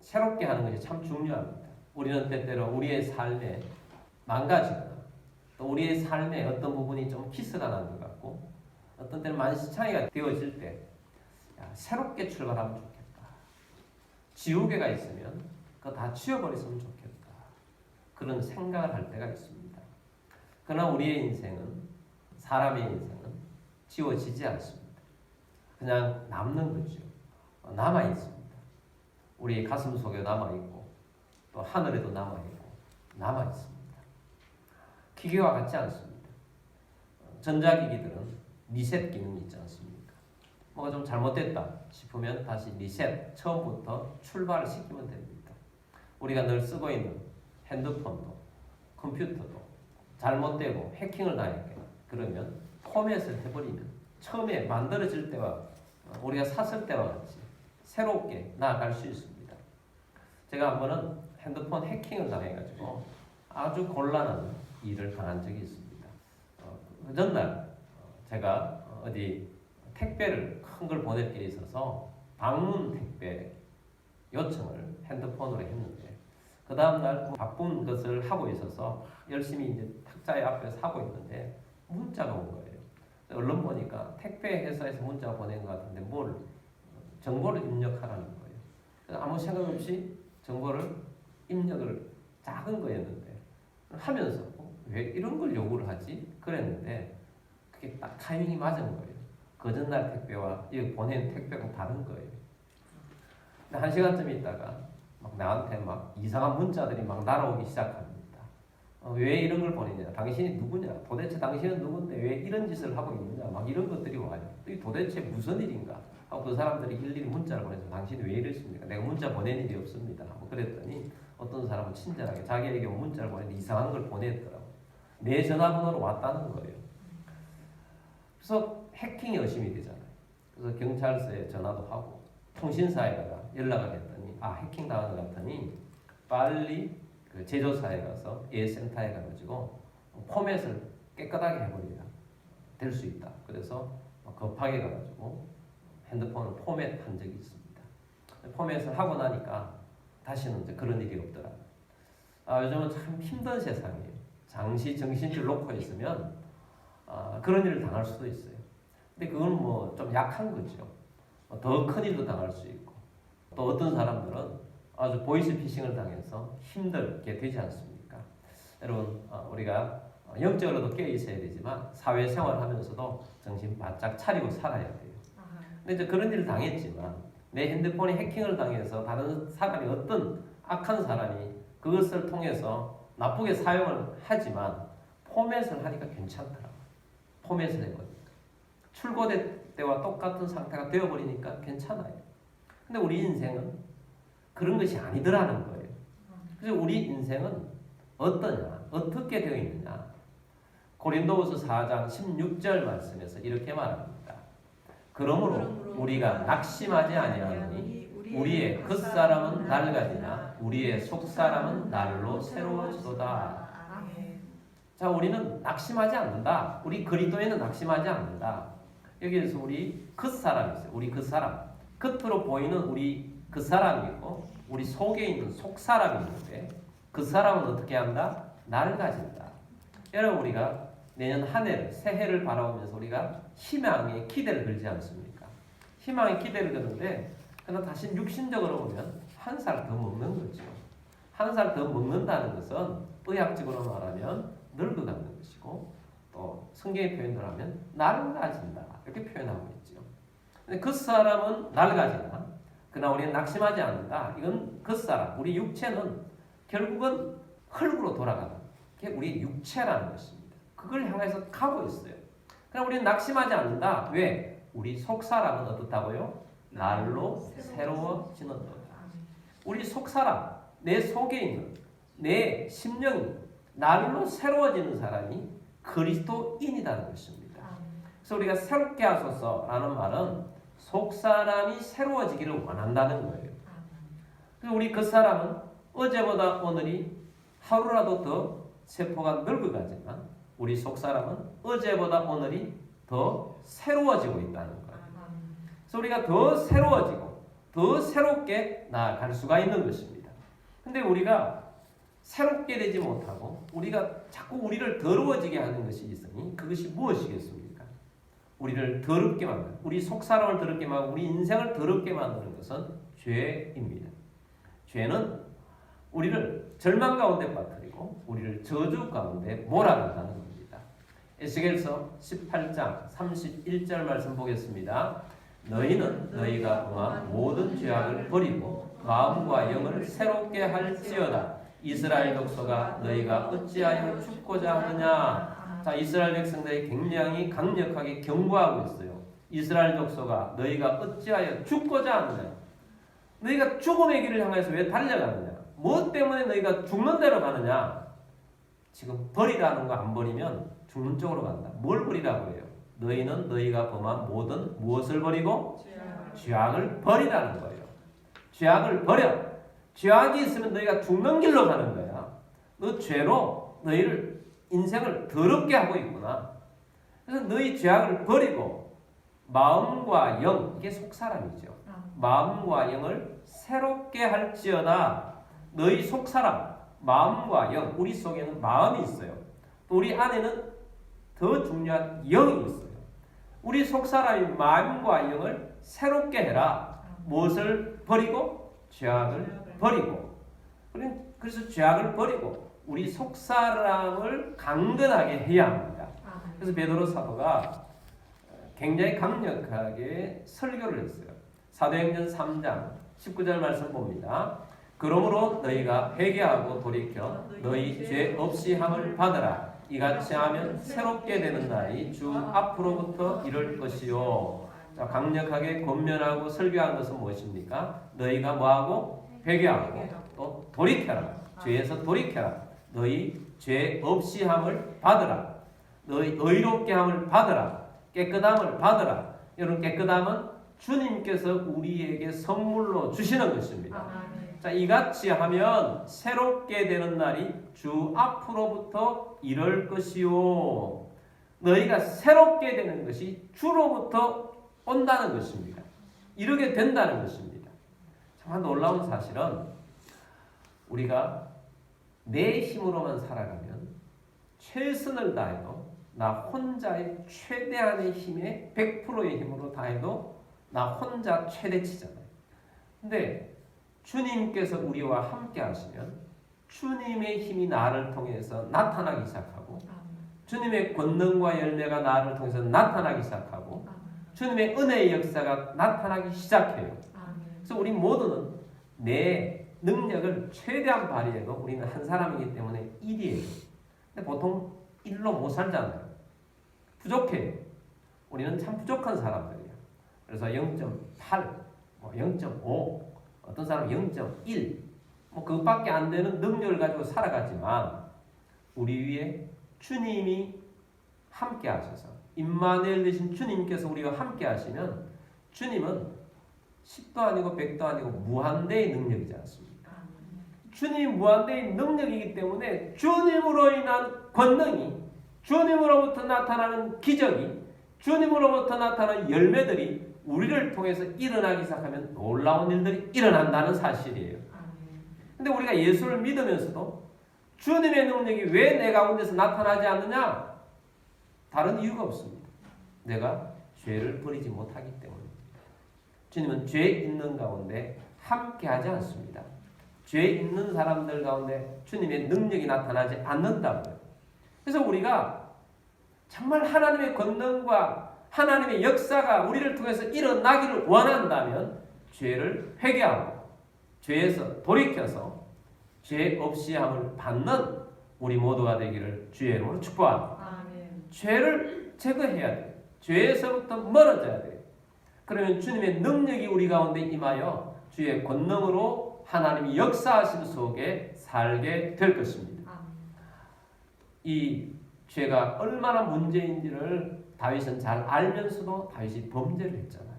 새롭게 하는 것이 참 중요합니다. 우리는 때때로 우리의 삶에 망가지거나 또 우리의 삶에 어떤 부분이 좀 키스가 난 것 같고 어떤 때는 만시창이가 되어질 때 새롭게 출발하면 좋겠다. 지우개가 있으면 그거 다 치워버렸으면 좋겠다. 그런 생각을 할 때가 있습니다. 그러나 우리의 인생은 사람의 인생은 지워지지 않습니다. 그냥 남는 거죠. 남아있습니다. 우리 가슴 속에 남아있고 또 하늘에도 남아있고 남아있습니다. 기계와 같지 않습니다. 전자기기들은 리셋 기능이 있지 않습니까? 뭐가 좀 잘못됐다 싶으면 다시 리셋, 처음부터 출발을 시키면 됩니다. 우리가 늘 쓰고 있는 핸드폰도 컴퓨터도 잘못되고 해킹을 당했거나 그러면 포맷을 해버리면 처음에 만들어질 때와 우리가 샀을 때와 같이 새롭게 나아갈 수 있습니다. 제가 한 번은 핸드폰 해킹을 당해가지고 아주 곤란한 일을 당한 적이 있습니다. 그 전날 제가 어디 택배를 큰 걸 보낼 게 있어서 방문 택배 요청을 핸드폰으로 했는데 그 다음날 바쁜 것을 하고 있어서 열심히 이제 탁자의 앞에서 하고 있는데 문자가 온 거예요. 얼른 보니까 택배 회사에서 문자 보낸 것 같은데 뭘 정보를 입력하라는 거예요. 그래서 아무 생각 없이 정보를 입력을 작은 거였는데 하면서 왜 이런 걸 요구를 하지? 그랬는데 그게 딱 타이밍이 맞은 거예요. 그 전날 택배와 이 보낸 택배가 다른 거예요. 근데 1시간쯤 있다가 막 나한테 막 이상한 문자들이 막 날아오기 시작합니다. 왜 이런 걸 보내냐? 당신이 누구냐? 도대체 당신은 누군데 왜 이런 짓을 하고 있느냐? 막 이런 것들이 와요. 이 도대체 무슨 일인가? 하고 그 사람들이 일일이 문자를 보내서 당신이 왜 이러십니까? 내가 문자 보낸 일이 없습니다. 하고 그랬더니 어떤 사람은 친절하게 자기에게 문자를 보내는데 이상한 걸 보냈더라고. 내 전화번호로 왔다는 거예요. 그래서 해킹이 의심이 되잖아요. 그래서 경찰서에 전화도 하고 통신사에다가 연락을 했더니 해킹 당한 것 같으니 빨리 그 제조사에 가서 A센터에 가가지고 포맷을 깨끗하게 해버려야 될 수 있다. 그래서 급하게 가가지고 핸드폰을 포맷한 적이 있습니다. 포맷을 하고 나니까 다시는 이제 그런 일이 없더라고요. 요즘은 참 힘든 세상이에요. 잠시 정신줄 놓고 있으면 그런 일을 당할 수도 있어요. 근데 그건 뭐 좀 약한 거죠. 더 큰 일도 당할 수 있고 또 어떤 사람들은 아주 보이스피싱을 당해서 힘들게 되지 않습니까? 여러분 우리가 영적으로도 깨어 있어야 되지만 사회생활을 하면서도 정신 바짝 차리고 살아야 돼요. 근데 이제 그런 일을 당했지만 내 핸드폰이 해킹을 당해서 다른 사람이 어떤 악한 사람이 그것을 통해서 나쁘게 사용을 하지만 포맷을 하니까 괜찮더라고요. 포맷을 해버리니까. 출고될 때와 똑같은 상태가 되어버리니까 괜찮아요. 근데 우리 인생은 그런 것이 아니더라는 거예요. 그래서 우리 인생은 어떠냐? 어떻게 되어 있느냐? 고린도후서 4장 16절 말씀에서 이렇게 말합니다. 그러므로 우리가 낙심하지 아니하노니 우리의 겉사람은 낡아지나 우리의 속사람은 날로 새로워지도다. 자, 우리는 낙심하지 않는다. 우리 그리스도에는 낙심하지 않는다. 여기에서 우리 겉사람이 있어요. 우리 겉사람. 겉으로 보이는 우리 겉사람이 있고 우리 속에 있는 속사람이 있는데 그 사람은 어떻게 한다? 낡아진다. 여러분 우리가 내년 한 해를 새해를 바라보면서 우리가 희망에 기대를 걸지 않습니까? 희망에 기대를 거는데 그러나 다시 육신적으로 보면 한 살 더 먹는 거죠. 한 살 더 먹는다는 것은 의학적으로 말하면 늙어가는 것이고 또 성경의 표현으로 하면 낡아진다 이렇게 표현하고 있죠. 근데 그 사람은 낡아지나 그러나 우리는 낙심하지 않는다. 이건 그 사람 우리 육체는 결국은 흙으로 돌아가는 게 우리 육체라는 것입니다. 그걸 향해서 가고 있어요. 그러나 우리는 낙심하지 않는다. 왜? 우리 속사람은 어떻다고요? 날로 새로워지는 거다. 우리 속사람, 내 속에 있는 내 심령이 날로 새로워지는 사람이 그리스도인이라는 것입니다. 그래서 우리가 새롭게 하소서라는 말은 속사람이 새로워지기를 원한다는 거예요. 그래서 우리 그 사람은 어제보다 오늘이 하루라도 더 세포가 늙어가지만 우리 속사람은 어제보다 오늘이 더 새로워지고 있다는 거예요. 그래서 우리가 더 새로워지고 더 새롭게 나아갈 수가 있는 것입니다. 근데 우리가 새롭게 되지 못하고 우리가 자꾸 우리를 더러워지게 하는 것이 있으니 그것이 무엇이겠습니까? 우리를 더럽게 만드는, 우리 속사람을 더럽게 만들고 우리 인생을 더럽게 만드는 것은 죄입니다. 죄는 우리를 절망 가운데 빠뜨리고 우리를 저주 가운데 몰아간다는 겁니다. 에스겔서 18장 31절 말씀 보겠습니다. 너희는 너희가 범한 모든 죄악을 버리고 마음과 영을 새롭게 할지어다. 이스라엘 족속아 너희가 어찌하여 죽고자 하느냐. 자, 이스라엘 백성들이 굉장히 강력하게 경고하고 있어요. 이스라엘 족속아 너희가 어찌하여 죽고자 하느냐. 너희가 죽음의 길을 향해서 왜 달려가느냐. 무엇 때문에 너희가 죽는 대로 가느냐. 지금 버리라는 거 안 버리면 죽는 쪽으로 간다. 뭘 버리라고 해요? 너희는 너희가 범한 모든 무엇을 버리고? 죄악을 버리라는 거예요. 죄악을 버려. 죄악이 있으면 너희가 죽는 길로 가는 거야. 너 죄로 너희를 인생을 더럽게 하고 있구나. 그래서 너희 죄악을 버리고 마음과 영, 이게 속사람이죠. 마음과 영을 새롭게 할지어다. 너희 속사람, 마음과 영, 우리 속에는 마음이 있어요. 또 우리 안에는 더 중요한 영이 있어요. 우리 속사람이 마음과 영을 새롭게 해라. 무엇을 버리고? 죄악을 버리고. 그래서 죄악을 버리고 우리 속사람을 강건하게 해야 합니다. 그래서 베드로 사도가 굉장히 강력하게 설교를 했어요. 사도행전 3장 19절 말씀 봅니다. 그러므로 너희가 회개하고 돌이켜 너희 죄 없이 함을 받으라. 이같이 하면 새롭게 되는 날이 주 앞으로부터 이럴 것이요. 자, 강력하게 권면하고 설교한 것은 무엇입니까? 너희가 뭐하고? 회개하고 또 돌이켜라. 죄에서 돌이켜라. 너희 죄 없이 함을 받으라. 너희 의롭게 함을 받으라. 깨끗함을 받으라. 여러분, 깨끗함은 주님께서 우리에게 선물로 주시는 것입니다. 자, 이같이 하면 새롭게 되는 날이 주 앞으로부터 이럴 것이요. 너희가 새롭게 되는 것이 주로부터 온다는 것입니다. 이렇게 된다는 것입니다. 정말 놀라운 사실은 우리가 내 힘으로만 살아가면 최선을 다해도 나 혼자의 최대한의 힘에 100%의 힘으로 다해도 나 혼자 최대치잖아요. 근데 주님께서 우리와 함께 하시면 주님의 힘이 나를 통해서 나타나기 시작하고 주님의 권능과 열매가 나를 통해서 나타나기 시작하고 주님의 은혜의 역사가 나타나기 시작해요. 그래서 우리 모두는 내 능력을 최대한 발휘해도 우리는 한 사람이기 때문에 1이에요. 근데 보통 1로 못 살잖아요. 부족해요. 우리는 참 부족한 사람들이에요. 그래서 0.8, 0.5, 어떤 사람은 0.1, 그것밖에 안 되는 능력을 가지고 살아가지만 우리 위에 주님이 함께 하셔서 임마누엘 되신 주님께서 우리와 함께 하시면 주님은 10도 아니고 100도 아니고 무한대의 능력이지 않습니까? 주님이 무한대의 능력이기 때문에 주님으로 인한 권능이, 주님으로부터 나타나는 기적이, 주님으로부터 나타나는 열매들이 우리를 통해서 일어나기 시작하면 놀라운 일들이 일어난다는 사실이에요. 근데 우리가 예수를 믿으면서도 주님의 능력이 왜 내 가운데서 나타나지 않느냐? 다른 이유가 없습니다. 내가 죄를 버리지 못하기 때문입니다. 주님은 죄 있는 가운데 함께하지 않습니다. 죄 있는 사람들 가운데 주님의 능력이 나타나지 않는다고요. 그래서 우리가 정말 하나님의 권능과 하나님의 역사가 우리를 통해서 일어나기를 원한다면 죄를 회개하고 죄에서 돌이켜서 죄 없이 함을 받는 우리 모두가 되기를 주의 이름으로 축복합니다. 죄를 제거해야 돼요. 죄에서부터 멀어져야 돼요. 그러면 주님의 능력이 우리 가운데 임하여 주의 권능으로 하나님이 역사하심 속에 살게 될 것입니다. 이 죄가 얼마나 문제인지를 다윗은 잘 알면서도 다윗이 범죄를 했잖아요.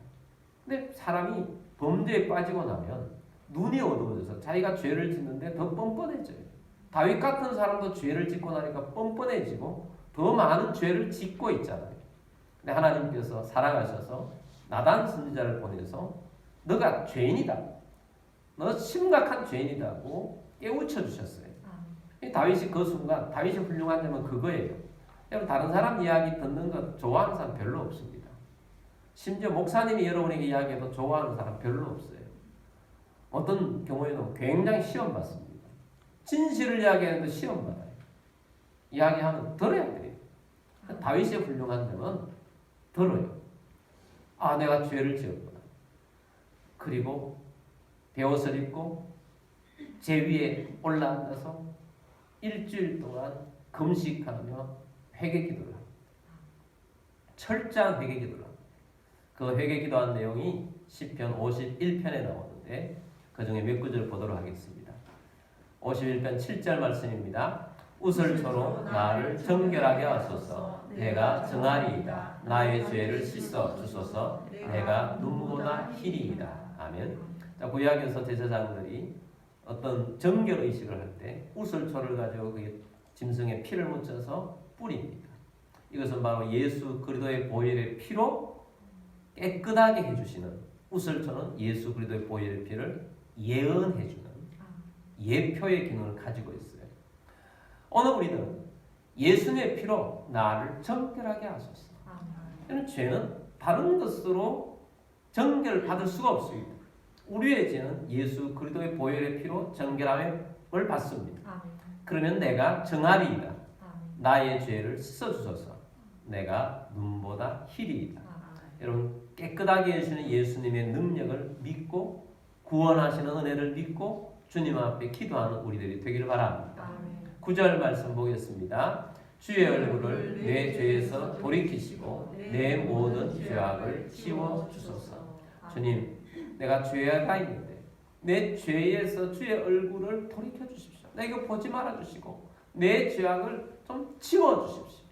근데 사람이 범죄에 빠지고 나면 눈이 어두워져서 자기가 죄를 짓는데 더 뻔뻔해져요. 다윗 같은 사람도 죄를 짓고 나니까 뻔뻔해지고 더 많은 죄를 짓고 있잖아요. 근데 하나님께서 사랑하셔서 나단 선지자를 보내서 너가 죄인이다. 너 심각한 죄인이다고 깨우쳐 주셨어요. 다윗이 그 순간 다윗이 훌륭한 점은 그거예요. 여러분 다른 사람 이야기 듣는 것 좋아하는 사람 별로 없습니다. 심지어 목사님이 여러분에게 이야기해도 좋아하는 사람 별로 없어요. 어떤 경우에는 굉장히 시험 받습니다. 진실을 이야기하는데 시험 받아요. 이야기하면 들어야 돼요. 다윗의 훌륭한 점은 들어요. 아, 내가 죄를 지었구나. 그리고 베옷을 입고 제 위에 올라앉아서 일주일 동안 금식하며 회개기도를 합니다. 철저한 회개기도를 합니다. 그 회개기도한 내용이 시편 51편에 나오는데 그 중에 몇 구절 보도록 하겠습니다. 51편 7절 말씀입니다. 우슬초로 나를 정결하게 하소서. 내가 정하리이다. 나의 죄를 씻어 주소서. 내가 눈보다 희리이다. 아멘. 자, 구약에서 제사장들이 어떤 정결의식을 할 때 우슬초를 가지고 그 짐승의 피를 묻혀서 뿌립니다. 이것은 바로 예수 그리스도의 보혈의 피로 깨끗하게 해주시는, 우슬초는 예수 그리스도의 보혈의 피를 예언해주는 예표의 기능을 가지고 있어요. 어느 우리들은 예수님의 피로 나를 정결하게 하소서. 이런 죄는 다른 것으로 정결을 받을 수가 없습니다. 우리의 죄는 예수 그리스도의 보혈의 피로 정결함을 받습니다. 그러면 내가 정하리이다. 나의 죄를 씻어주소서. 내가 눈보다 희리이다. 여러분 깨끗하게 해주시는 예수님의 능력을 믿고 구원하시는 은혜를 믿고 주님 앞에 기도하는 우리들이 되기를 바랍니다. 9절 말씀 보겠습니다. 주의 얼굴을 내 죄에서 돌이키시고 내 모든 죄악을 치워주소서. 주님, 내가 죄가 있는데 내 죄에서 주의 얼굴을 돌이켜 주십시오. 나 이거 보지 말아 주시고 내 죄악을 좀 치워 주십시오.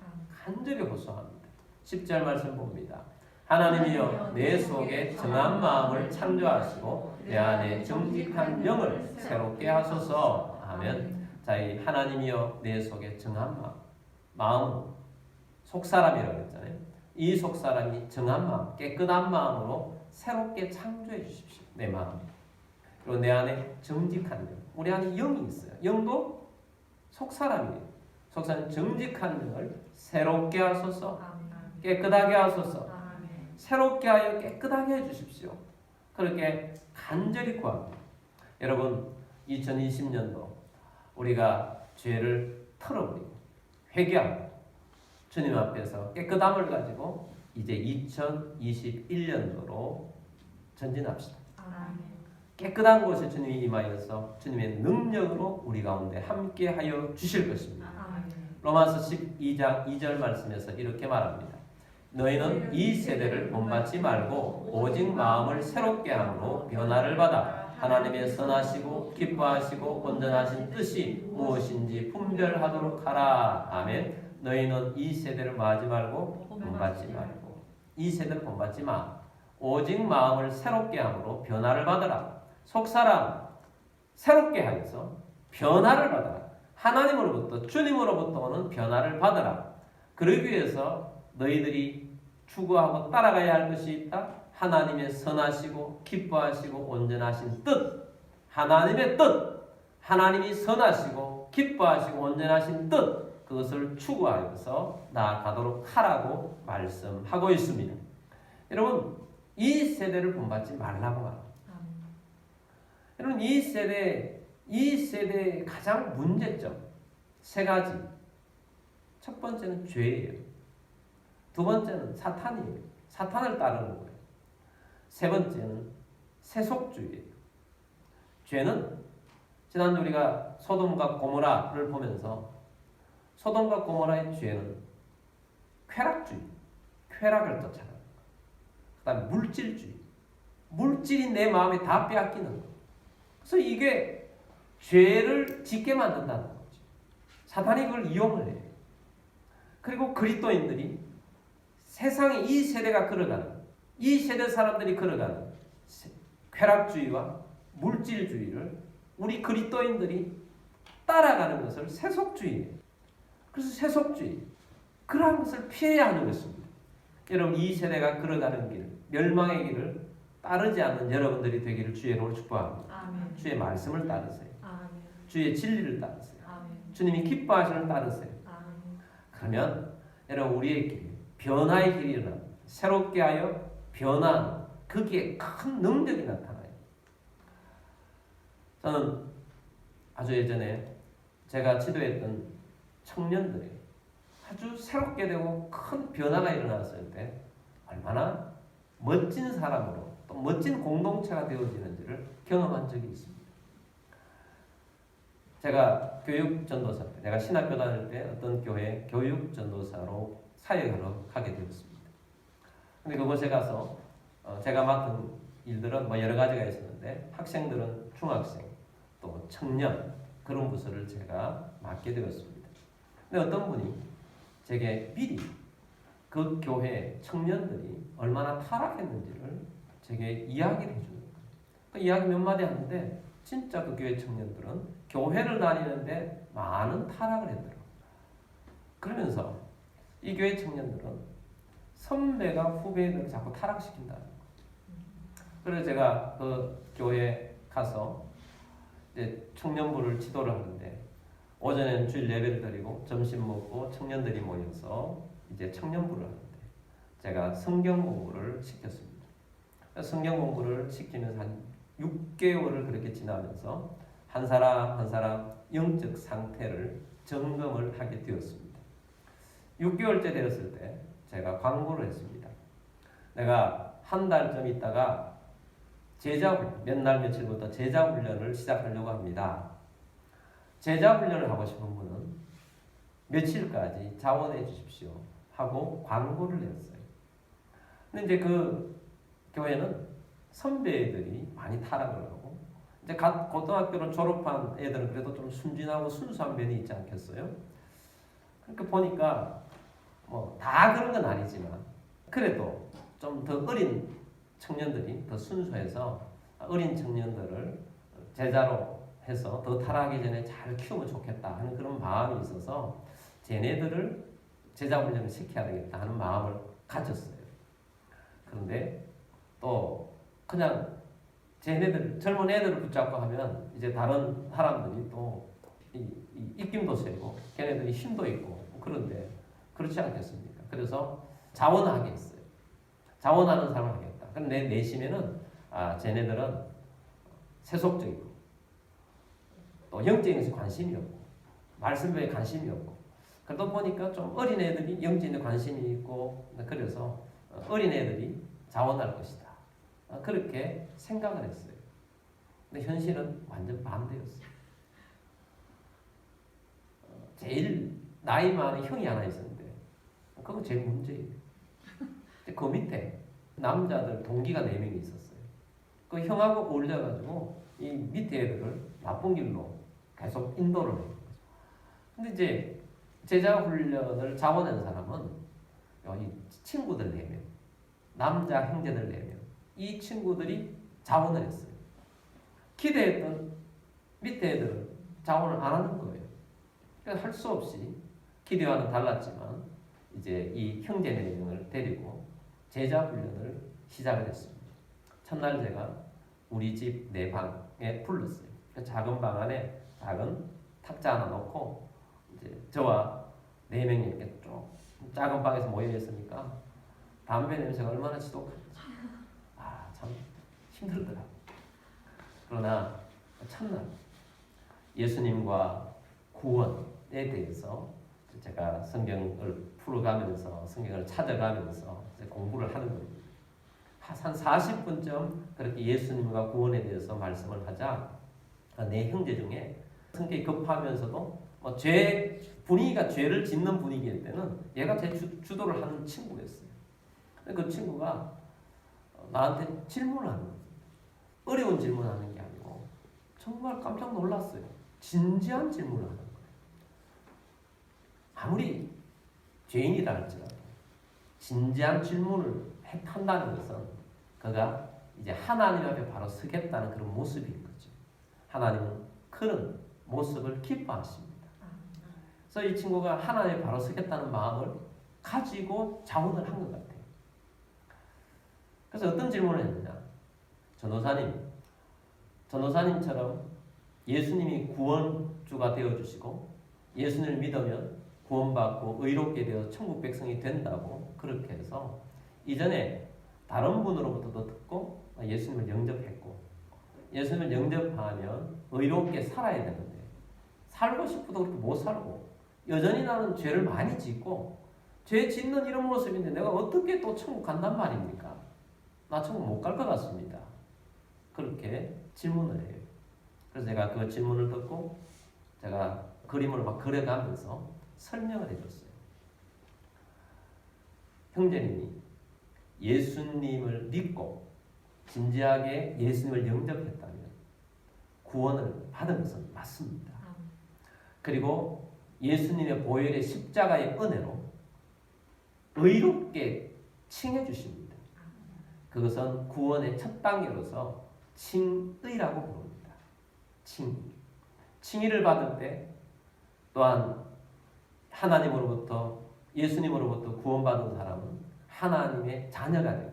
간절히 호소합니다. 10절 말씀 봅니다. 하나님이여 내 속에 정한 마음을 창조하시고 내 안에 정직한 영을 새롭게 하소서. 아멘. 자, 이 하나님이여 내 속에 정한 마음은 속사람이라고 했잖아요. 이 속사람이 정한 마음, 깨끗한 마음으로 새롭게 창조해 주십시오. 내 마음. 그리고 내 안에 정직한 영. 우리 안에 영이 있어요. 영도 속사람이에요. 속사람 정직한 영을 새롭게 하소서. 깨끗하게 하소서. 새롭게 하여 깨끗하게 해주십시오. 그렇게 간절히 구합니다. 여러분 2020년도 우리가 죄를 털어버리고 회개하고 주님 앞에서 깨끗함을 가지고 이제 2021년도로 전진합시다. 깨끗한 곳에 주님이 임하여서 주님의 능력으로 우리 가운데 함께하여 주실 것입니다. 로마서 12장 2절 말씀에서 이렇게 말합니다. 너희는 이 세대를 본받지 말고 오직 마음을 새롭게 함으로 변화를 받아 하나님의 선하시고 기뻐하시고 온전하신 뜻이 무엇인지 분별하도록 하라. 아멘. 너희는 이 세대를 마지 말고 본받지 말고 이 세대를 본받지 마. 오직 마음을 새롭게 함으로 변화를 받으라. 속사람 새롭게 하여서 변화를 받아라. 하나님으로부터 주님으로부터 오는 변화를 받으라. 그러기 위해서 너희들이 추구하고 따라가야 할 것이 있다. 하나님의 선하시고 기뻐하시고 온전하신 뜻. 하나님의 뜻. 하나님이 선하시고 기뻐하시고 온전하신 뜻. 그것을 추구하여서 나아가도록 하라고 말씀하고 있습니다. 여러분 이 세대를 본받지 말라고 말합니다. 여러분 이 세대의 가장 문제점 세 가지. 첫 번째는 죄예요. 두 번째는 사탄이에요. 사탄을 따르는 거예요. 세 번째는 세속주의예요. 죄는 지난주 우리가 소돔과 고모라를 보면서 소돔과 고모라의 죄는 쾌락주의, 쾌락을 쫓아가는 것. 그 다음에 물질주의, 물질이 내 마음에 다 빼앗기는 것. 그래서 이게 죄를 짓게 만든다는 거죠. 사탄이 그걸 이용을 해요. 그리고 그리스도인들이 세상에 이 세대가 걸어가는, 이 세대 사람들이 걸어가는 쾌락주의와 물질주의를 우리 그리스도인들이 따라가는 것을 세속주의예요. 그래서 세속주의, 그러한 것을 피해야 하는 것입니다. 여러분 이 세대가 걸어가는 길, 멸망의 길을 따르지 않는 여러분들이 되기를 주의 이름으로 축복합니다. 아멘. 주의 말씀을 따르세요. 아멘. 주의 진리를 따르세요. 아멘. 주님이 기뻐하시는 따르세요. 아멘. 그러면 여러분 우리의 길, 변화의 길이 일어납니다. 새롭게 하여 변화하는 거기에 큰 능력이 나타나요. 저는 아주 예전에 제가 지도했던 청년들이 아주 새롭게 되고 큰 변화가 일어났을 때 얼마나 멋진 사람으로 또 멋진 공동체가 되어지는지를 경험한 적이 있습니다. 제가 교육전도사 때, 내가 신학교 다닐 때 어떤 교회 교육전도사로 사역하러 가게 되었습니다. 근데 그곳에 가서 제가 맡은 일들은 뭐 여러 가지가 있었는데 학생들은 중학생, 또 청년 그런 부서를 제가 맡게 되었습니다. 근데 어떤 분이 제게 미리 그 교회 청년들이 얼마나 타락했는지를 제게 이야기를 해주는 거예요. 그 이야기 몇 마디 하는데 진짜 그 교회 청년들은 교회를 다니는데 많은 타락을 했더라고요. 그러면서 이 교회 청년들은 선배가 후배들을 자꾸 타락시킨다는 거예요. 그래서 제가 그 교회에 가서 이제 청년부를 지도를 하는데 오전에는 주일 예배를 드리고 점심 먹고 청년들이 모여서 이제 청년부를 하는데 제가 성경 공부를 시켰습니다. 성경 공부를 시키면서 한 6개월을 그렇게 지나면서 한 사람 한 사람 영적 상태를 점검을 하게 되었습니다. 6개월째 되었을 때 제가 광고를 했습니다. 내가 한 달쯤 있다가 제자훈련, 몇 날 며칠부터 제자훈련을 시작하려고 합니다. 제자훈련을 하고 싶은 분은 며칠까지 자원해 주십시오 하고 광고를 냈어요. 근데 이제 그 교회는 선배들이 많이 타락을 하고 이제 고등학교를 졸업한 애들은 그래도 좀 순진하고 순수한 면이 있지 않겠어요? 그러니까 보니까 뭐 다 그런 건 아니지만 그래도 좀 더 어린 청년들이 더 순수해서 어린 청년들을 제자로 해서 더 타락하기 전에 잘 키우면 좋겠다 하는 그런 마음이 있어서 쟤네들을 제자훈련을 시켜야 되겠다 하는 마음을 가졌어요. 그런데 또 그냥 쟤네들 젊은 애들을 붙잡고 하면 이제 다른 사람들이 또 입김도 세고 걔네들이 힘도 있고 그런데 그렇지 않겠습니까? 그래서 자원하게 했어요. 자원하는 사람을 하겠다. 근데 내 내심에는 쟤네들은 세속적이고 또 영적인 것에 관심이 없고 말씀에 관심이 없고 그러다 보니까 좀 어린 애들이 영적인 관심이 있고 그래서 어린 애들이 자원할 것이다. 그렇게 생각을 했어요. 근데 현실은 완전 반대였어요. 제일 나이 많은 형이 하나 있었는데 그거 제일 문제예요. 그 밑에 남자들 동기가 4명이 있었어요. 그 형하고 어울려가지고 이 밑에 애들을 나쁜 길로 계속 인도를 해요. 근데 이제 제자 훈련을 자원한 사람은 이 친구들 4명, 남자 형제들 4명, 이 친구들이 자원을 했어요. 기대했던 밑에 애들은 자원을 안 하는 거예요. 그러니까 할 수 없이 기대와는 달랐지만 이제 이 형제 4명을 데리고 제자 훈련을 시작을 했습니다. 첫날 제가 우리 집 내 방에 불렀어요. 그 작은 방 안에 작은 탁자 하나 놓고 이제 저와 4명이 이렇게 쭉 작은 방에서 모여 있으니까 담배 냄새가 얼마나 지독한지 참 힘들더라고요. 그러나 첫날 예수님과 구원에 대해서 제가 성경을 풀어가면서 성경을 찾아가면서 공부를 하는 겁니다. 한 40분쯤 그렇게 예수님과 구원에 대해서 말씀을 하자 내 형제 중에 성격이 급하면서도 분위기가 죄를 짓는 분위기일 때는 얘가 제 주도를 하는 친구였어요. 그 친구가 나한테 질문을 하는 거예요. 어려운 질문하는 게 아니고 정말 깜짝 놀랐어요. 진지한 질문을 하는 거예요. 아무리 죄인이라 할지라도 진지한 질문을 한다는 것은 그가 이제 하나님 앞에 바로 서겠다는 그런 모습인 거죠. 하나님은 그런 모습을 기뻐하십니다. 그래서 이 친구가 하나님에 바로 서겠다는 마음을 가지고 자원을 한 것 같아요. 그래서 어떤 질문을 했느냐? 전도사님처럼 예수님이 구원주가 되어주시고 예수님을 믿으면 구원받고 의롭게 되어 천국 백성이 된다고 그렇게 해서 이전에 다른 분으로부터도 듣고 예수님을 영접했고 예수님을 영접하면 의롭게 살아야 되는데 살고 싶어도 그렇게 못 살고 여전히 나는 죄를 많이 짓고 죄 짓는 이런 모습인데 내가 어떻게 또 천국 간단 말입니까? 나 천국 못 갈 것 같습니다. 그렇게 질문을 해요. 그래서 제가 그 질문을 듣고 제가 그림을 막 그려가면서 설명을 해줬어요. 형제님이 예수님을 믿고 진지하게 예수님을 영접했다면 구원을 받은 것은 맞습니다. 그리고 예수님의 보혈의 십자가의 은혜로 의롭게 칭해 주십니다. 그것은 구원의 첫 단계로서 칭의라고 부릅니다. 칭의를 받을 때 또한 하나님으로부터 예수님으로부터 구원받은 사람은 하나님의 자녀가 되고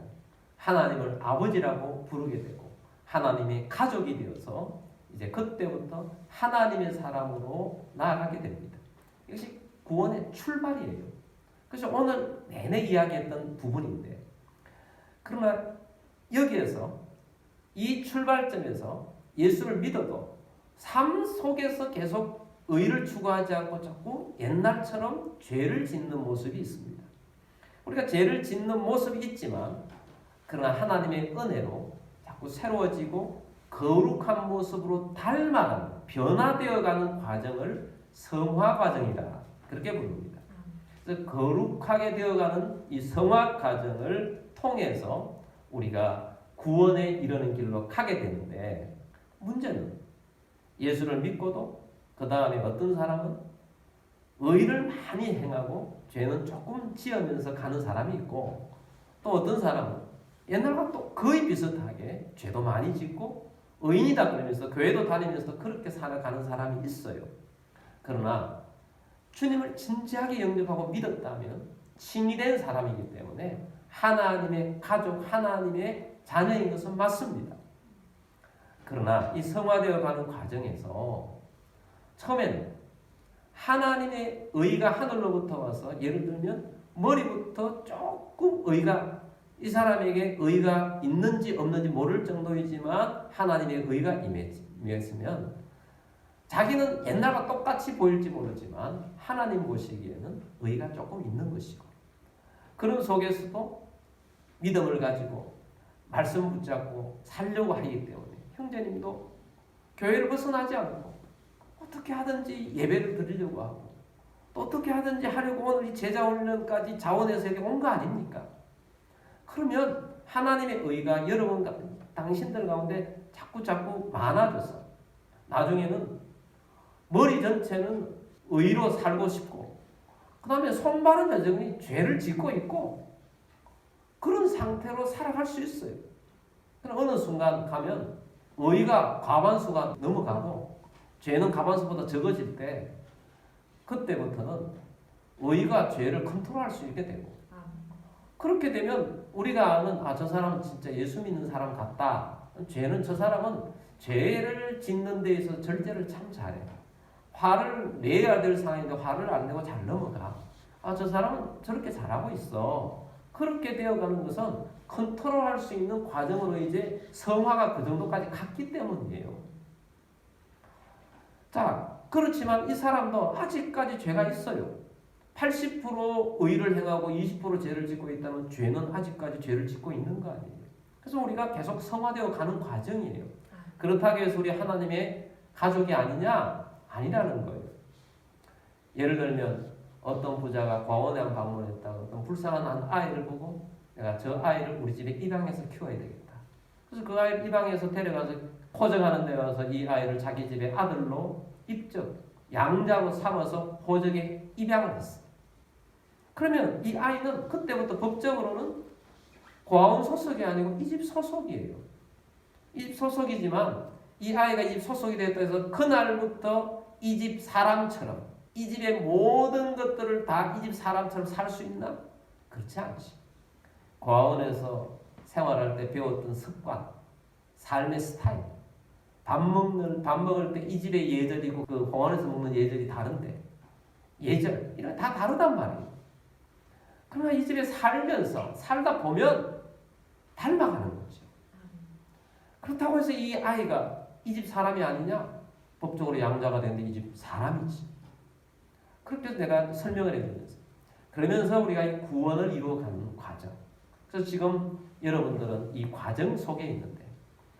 하나님을 아버지라고 부르게 되고 하나님의 가족이 되어서 이제 그때부터 하나님의 사람으로 나아가게 됩니다. 이것이 구원의 출발이에요. 그래서 오늘 내내 이야기했던 부분인데 그러나 여기에서 이 출발점에서 예수를 믿어도 삶 속에서 계속 의를 추구하지 않고 자꾸 옛날처럼 죄를 짓는 모습이 있습니다. 우리가 죄를 짓는 모습이 있지만 그러나 하나님의 은혜로 자꾸 새로워지고 거룩한 모습으로 닮아가는 변화되어가는 과정을 성화 과정이다. 그렇게 부릅니다. 그래서 거룩하게 되어가는 이 성화 과정을 통해서 우리가 구원에 이르는 길로 가게 되는데 문제는 예수를 믿고도 그 다음에 어떤 사람은 의를 많이 행하고 죄는 조금 지으면서 가는 사람이 있고 또 어떤 사람은 옛날과 또 거의 비슷하게 죄도 많이 짓고 의인이다 그러면서 교회도 다니면서 그렇게 살아가는 사람이 있어요. 그러나 주님을 진지하게 영접하고 믿었다면 칭의된 사람이기 때문에 하나님의 가족, 하나님의 자녀인 것은 맞습니다. 그러나 이 성화되어 가는 과정에서 처음에는 하나님의 의가 하늘로부터 와서 예를 들면 머리부터 조금 의가 이 사람에게 의가 있는지 없는지 모를 정도이지만 하나님의 의가 임했으면 자기는 옛날과 똑같이 보일지 모르지만 하나님 보시기에는 의가 조금 있는 것이고 그런 속에서도 믿음을 가지고 말씀 붙잡고 살려고 하기 때문에 형제님도 교회를 벗어나지 않고 어떻게 하든지 예배를 드리려고 하고 또 어떻게 하든지 하려고 오늘 이 제자 훈련까지 자원해서 여기 온 거 아닙니까? 그러면 하나님의 의가 여러분 당신들 가운데 자꾸 많아져서 나중에는 머리 전체는 의로 살고 싶고 그 다음에 손발은 여전히 죄를 짓고 있고 그런 상태로 살아갈 수 있어요. 그럼 어느 순간 가면 의가 과반수가 넘어가고 죄는 과반수보다 적어질 때 그때부터는 의가 죄를 컨트롤할 수 있게 되고 그렇게 되면 우리가 아는 저 사람은 진짜 예수 믿는 사람 같다. 죄는 저 사람은 죄를 짓는 데 있어서 절제를 참 잘해. 화를 내야 될 상황인데 화를 안 내고 잘 넘어가. 저 사람은 저렇게 잘하고 있어. 그렇게 되어가는 것은 컨트롤할 수 있는 과정으로 이제 성화가 그 정도까지 갔기 때문이에요. 자, 그렇지만 이 사람도 아직까지 죄가 있어요. 80% 의를 행하고 20% 죄를 짓고 있다면 죄는 아직까지 죄를 짓고 있는 거 아니에요. 그래서 우리가 계속 성화되어 가는 과정이에요. 그렇다고 해서 우리 하나님의 가족이 아니냐? 아니라는 거예요. 예를 들면 어떤 부자가 과원에 한 방문했다가 어떤 불쌍한 한 아이를 보고 내가 저 아이를 우리 집에 입양해서 키워야 되겠다. 그래서 그 아이를 입양해서 데려가서 호적하는 데 가서 이 아이를 자기 집에 아들로 입적, 양자로 삼아서 호적에 입양을 했어. 그러면 이 아이는 그때부터 법적으로는 고아원 소속이 아니고 이 집 소속이에요. 이 집 소속이지만 이 아이가 이 집 소속이 됐다 해서 그날부터 이 집 사람처럼 이 집의 모든 것들을 다 이 집 사람처럼 살 수 있나? 그렇지 않지. 고아원에서 생활할 때 배웠던 습관, 삶의 스타일. 밥 먹을 때 이 집의 예절이고 그 공원에서 먹는 예절이 다른데 예절 이런 다 다르단 말이에요. 그러나 이 집에 살다 보면 닮아가는 거죠. 그렇다고 해서 이 아이가 이 집 사람이 아니냐? 법적으로 양자가 되는데 이 집 사람이지. 그렇게 해서 내가 설명을 해주면서 그러면서 우리가 이 구원을 이루어가는 과정. 그래서 지금 여러분들은 이 과정 속에 있는데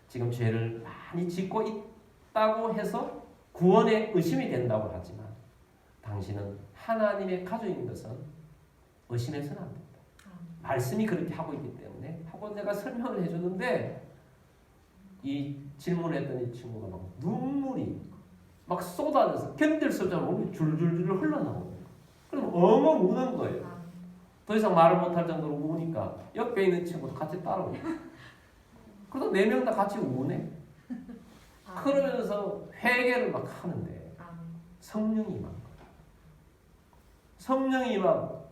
지금 죄를 많이 짓고 있다고 해서 구원에 의심이 된다고 하지만 당신은 하나님의 가족인 것은 의심해서는 안 된다. 말씀이 그렇게 하고 있기 때문에 하고 내가 설명을 해주는데 이 질문했던 이 친구가 막 눈물이 막 쏟아져서 견딜 수 없잖아. 몸이 줄줄줄 흘러나오는 거예요. 그럼 엉엉 우는 거예요. 더 이상 말을 못할 정도로 우니까 옆에 있는 친구도 같이 따라오고 그래서 4명 다 같이 우네. 그러면서 회개를 막 하는데 성령이 임한 거예요. 성령이 임하고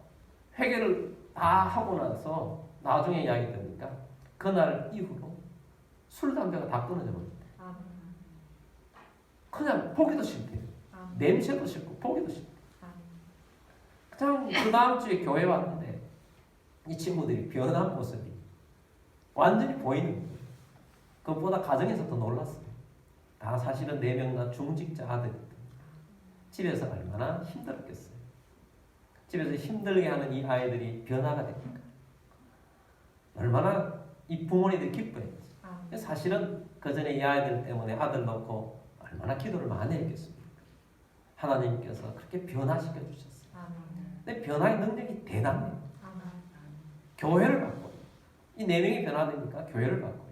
회개를 다 하고 나서 나중에 이야기 들으니까 그날 이후로 술, 담배가 다 끊어져 버렸대. 그냥 보기도 싫대요. 냄새도 싫고 보기도 싫대. 그냥 그 다음 주에 교회 왔는데 이 친구들이 변한 모습이 완전히 보이는 거예요. 그것보다 가정에서 더 놀랐어요. 다 사실은 4명 다 중직자 아들이거든요. 집에서 얼마나 힘들었겠어요. 집에서 힘들게 하는 이 아이들이 변화가 됩니까? 얼마나 이 부모님들이 기뻐했지. 사실은 그 전에 이 아이들 때문에 아들 놓고 얼마나 기도를 많이 했겠습니까? 하나님께서 그렇게 변화시켜 주셨어요. 근데 변화의 능력이 대단해요. 교회를 바꿔요. 이 4명이 변화되니까 교회를 바꿔요.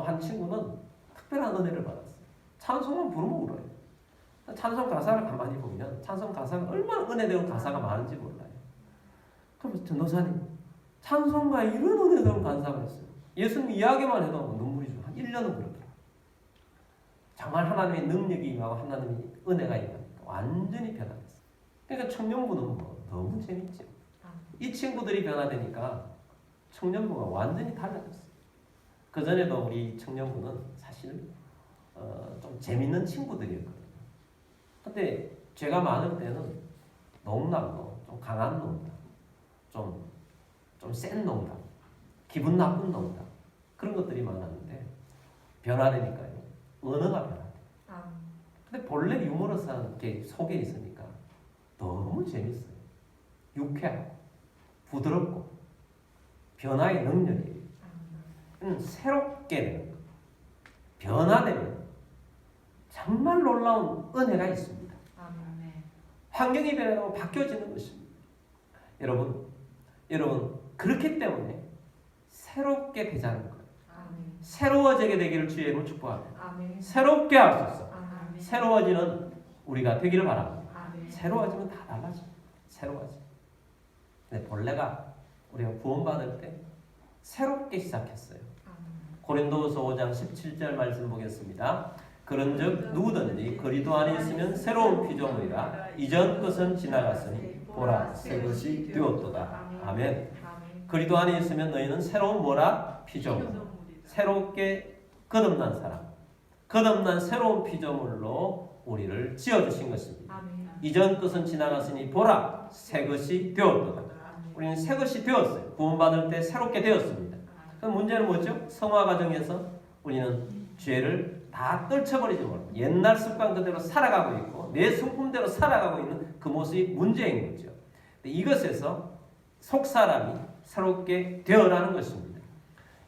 한 친구는 특별한 은혜를 받았어요. 찬송만 부르면 울어요. 찬송 가사를 가만히 보면 찬송 가사가 얼마나 은혜되는 가사가 많은지 몰라요. 그럼 전도사님 찬송가에 이런 은혜되는 가사가 있어요. 예수님 이야기만 해도 눈물이 좀 한 1년은 그렇더라고요. 정말 하나님의 능력이 임하고 하나님의 은혜가 임하니까 완전히 변화됐어요. 그러니까 청년부는 뭐 너무 재밌죠. 이 친구들이 변화되니까 청년부가 완전히 달라졌어요. 그전에도 우리 청년부는 사실 좀 재밌는 친구들이었거든요. 근데 죄가 많을 때는 농담도 좀 강한 농담, 좀 센 농담, 기분 나쁜 농담 그런 것들이 많았는데 변화되니까요. 언어가 변화돼요. 근데 본래 유머러스한 게 속에 있으니까 너무 재밌어요. 유쾌하고 부드럽고 변화의 능력이 새롭게 되는 거. 변화되면 정말 놀라운 은혜가 있습니다. 환경이 변하고 바뀌어지는 것입니다. 여러분 그렇기 때문에 새롭게 되자는 거예요. 새로워지게 되기를 주의 이름으로 축복합니다. 새롭게 하소서. 새로워지는 우리가 되기를 바랍니다. 새로워지면 다 달라져요. 새로워지. 근데 본래가 우리가 구원받을 때 새롭게 시작했어요. 고린도후서 5장 17절 말씀 보겠습니다. 그런즉 누구든지 그리스도 안에 있으면 새로운 피조물이라 이전 것은 지나갔으니 보라 새 것이 되었도다. 아멘. 그리스도 안에 있으면 너희는 새로운 뭐라? 피조물. 새롭게 거듭난 사람. 거듭난 새로운 피조물로 우리를 지어주신 것입니다. 이전 것은 지나갔으니 보라 새 것이 되었도다. 우리는 새 것이 되었어요. 구원받을 때 새롭게 되었습니다. 그럼 문제는 뭐죠? 성화 과정에서 우리는 죄를 다 떨쳐버리지 못하고 옛날 습관 그대로 살아가고 있고 내 성품대로 살아가고 있는 그 모습이 문제인 거죠. 이것에서 속사람이 새롭게 되어라는 것입니다.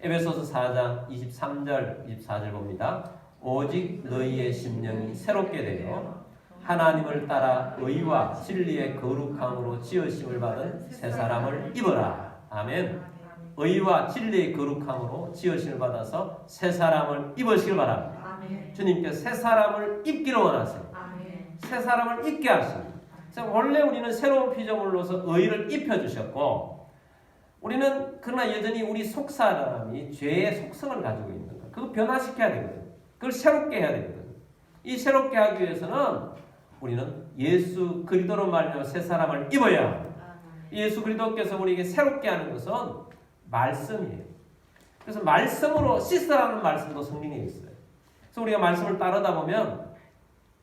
에베소서 4장 23절 24절 봅니다. 오직 너희의 심령이 새롭게 되어 하나님을 따라 의와 진리의 거룩함으로 지으심을 받은 새 사람을 입어라. 아멘. 의와 진리의 거룩함으로 지으심을 받아서 새 사람을 입으시길 바랍니다. 아멘. 주님께서 새 사람을 입기를 원하세요. 아멘. 새 사람을 입게 하십니다. 원래 우리는 새로운 피조물로서 의를 입혀주셨고 우리는 그러나 여전히 우리 속사람이 죄의 속성을 가지고 있는 것 그거 변화시켜야 되거든요. 그걸 새롭게 해야 되거든요. 이 새롭게 하기 위해서는 우리는 예수 그리스도로 말미암아 새 사람을 입어야 합니다. 예수 그리스도께서 우리에게 새롭게 하는 것은 말씀이에요. 그래서 말씀으로 씻으라는 말씀도 성경에 있어요. 그래서 우리가 말씀을 따르다 보면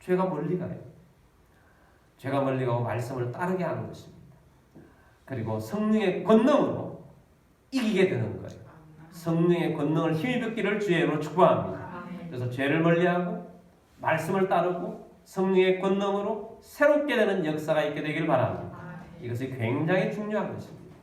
죄가 멀리 가요. 죄가 멀리 가고 말씀을 따르게 하는 것입니다. 그리고 성령의 권능으로 이기게 되는 거예요. 성령의 권능을 힘입기를 주의 이름으로 축복합니다. 그래서 죄를 멀리하고 말씀을 따르고 성령의 권능으로 새롭게 되는 역사가 있게 되길 바랍니다. 이것이 굉장히 중요한 것입니다.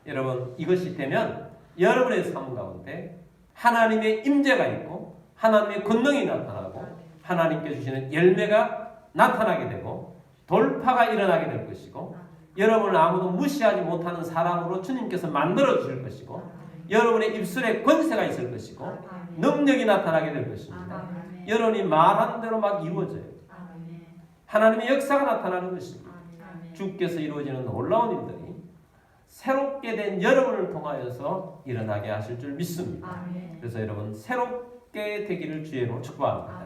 여러분, 이것이 되면 여러분의 삶 가운데 하나님의 임재가 있고 하나님의 권능이 나타나고 하나님께 주시는 열매가 나타나게 되고 돌파가 일어나게 될 것이고 여러분을 아무도 무시하지 못하는 사람으로 주님께서 만들어 주실 것이고 여러분의 입술에 권세가 있을 것이고 능력이 나타나게 될 것입니다. 여러분이 말한 대로 막 이루어져요. 하나님의 역사가 나타나는 것입니다. 주께서 이루어지는 놀라운 일들이 새롭게 된 여러분을 통하여서 일어나게 하실 줄 믿습니다. 그래서 여러분 새롭게 되기를 주의 이름으로 축복합니다.